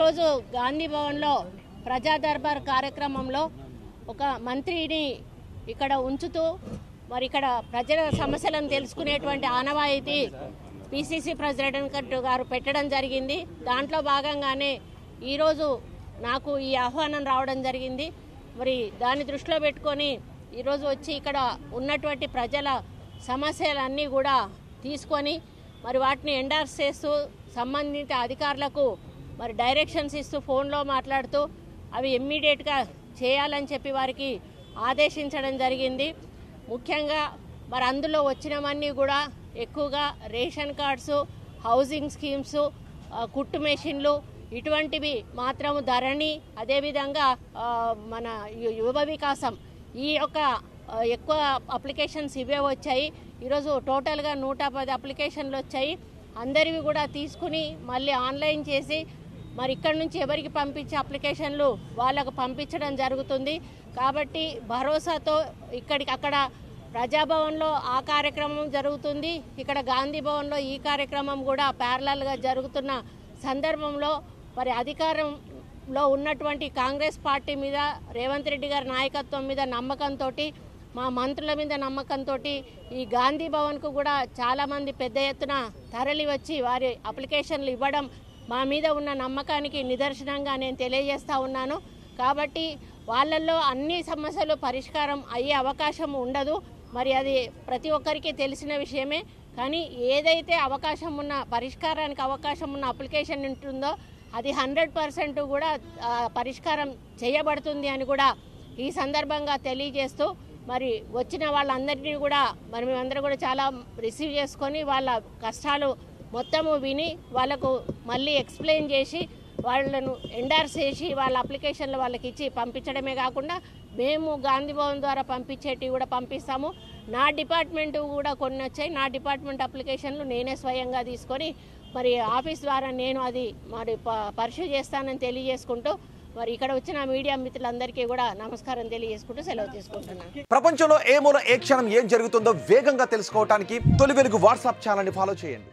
ఈరోజు గాంధీ భవన్లో ప్రజా దర్బార్ కార్యక్రమంలో ఒక మంత్రిని ఇక్కడ ఉంచుతూ మరి ఇక్కడ ప్రజల సమస్యలను తెలుసుకునేటువంటి ఆనవాయితీ పిసిసి ప్రెసిడెంట్ గారు పెట్టడం జరిగింది. దాంట్లో భాగంగానే ఈరోజు నాకు ఈ ఆహ్వానం రావడం జరిగింది. మరి దాన్ని దృష్టిలో పెట్టుకొని ఈరోజు వచ్చి ఇక్కడ ఉన్నటువంటి ప్రజల సమస్యలన్నీ కూడా తీసుకొని మరి వాటిని ఎండార్స్ చేస్తూ సంబంధిత అధికారులకు మరి డైరెక్షన్స్ ఇస్తూ ఫోన్లో మాట్లాడుతూ అవి ఇమ్మీడియట్గా చేయాలని చెప్పి వారికి ఆదేశించడం జరిగింది. ముఖ్యంగా మరి అందులో వచ్చినవన్నీ కూడా ఎక్కువగా రేషన్ కార్డ్స్, హౌసింగ్ స్కీమ్స్, కుట్టు మెషిన్లు ఇటువంటివి మాత్రం ధరణి, అదేవిధంగా మన యువ వికాసం ఈ యొక్క ఎక్కువ అప్లికేషన్స్ ఇవే వచ్చాయి. ఈరోజు టోటల్గా 110 అప్లికేషన్లు వచ్చాయి. అందరివి కూడా తీసుకుని మళ్ళీ ఆన్లైన్ చేసి మరి ఇక్కడ నుంచి ఎవరికి పంపించే అప్లికేషన్లు వాళ్ళకు పంపించడం జరుగుతుంది. కాబట్టి భరోసాతో అక్కడ ప్రజాభవన్లో ఆ కార్యక్రమం జరుగుతుంది, ఇక్కడ గాంధీ భవన్లో ఈ కార్యక్రమం కూడా ప్యారలల్గా జరుగుతున్న సందర్భంలో మరి అధికారంలో ఉన్నటువంటి కాంగ్రెస్ పార్టీ మీద, రేవంత్ రెడ్డి గారి నాయకత్వం మీద నమ్మకంతో, మా మంత్రుల మీద నమ్మకంతో ఈ గాంధీ భవన్కు కూడా చాలామంది పెద్ద ఎత్తున తరలి వచ్చి వారి అప్లికేషన్లు ఇవ్వడం మా మీద ఉన్న నమ్మకానికి నిదర్శనంగా నేను తెలియజేస్తూ ఉన్నాను. కాబట్టి వాళ్ళల్లో అన్ని సమస్యలు పరిష్కారం అయ్యే అవకాశం ఉండదు. మరి అది ప్రతి ఒక్కరికి తెలిసిన విషయమే. కానీ ఏదైతే అవకాశం ఉన్న పరిష్కారానికి అవకాశం ఉన్న అప్లికేషన్ ఉంటుందో అది 100% కూడా పరిష్కారం చేయబడుతుంది అని కూడా ఈ సందర్భంగా తెలియజేస్తూ మరి వచ్చిన వాళ్ళందరినీ కూడా మరి మేమందరూ కూడా చాలా రిసీవ్ చేసుకొని వాళ్ళ కష్టాలు మొత్తము విని వాళ్ళకు మళ్ళీ ఎక్స్ప్లెయిన్ చేసి వాళ్ళను ఎండార్స్ చేసి వాళ్ళ అప్లికేషన్లు వాళ్ళకి ఇచ్చి పంపించడమే కాకుండా మేము గాంధీ భవన్ ద్వారా పంపించేటివి కూడా పంపిస్తాము. నా డిపార్ట్మెంట్ కూడా కొన్ని వచ్చాయి. నా డిపార్ట్మెంట్ అప్లికేషన్లు నేనే స్వయంగా తీసుకొని మరి ఆఫీస్ ద్వారా నేను అది మరి పర్స్యూ చేస్తానని తెలియజేసుకుంటూ మరి ఇక్కడ వచ్చిన మీడియా మిత్రులందరికీ కూడా నమస్కారం తెలియజేసుకుంటూ సెలవు తీసుకుంటున్నాను. ప్రపంచంలో ఏ మూల ఏ క్షణం ఏం జరుగుతుందో వేగంగా తెలుసుకోవడానికి తొలి వెలుగు వాట్సాప్ ఛానల్ని ఫాలో చేయండి.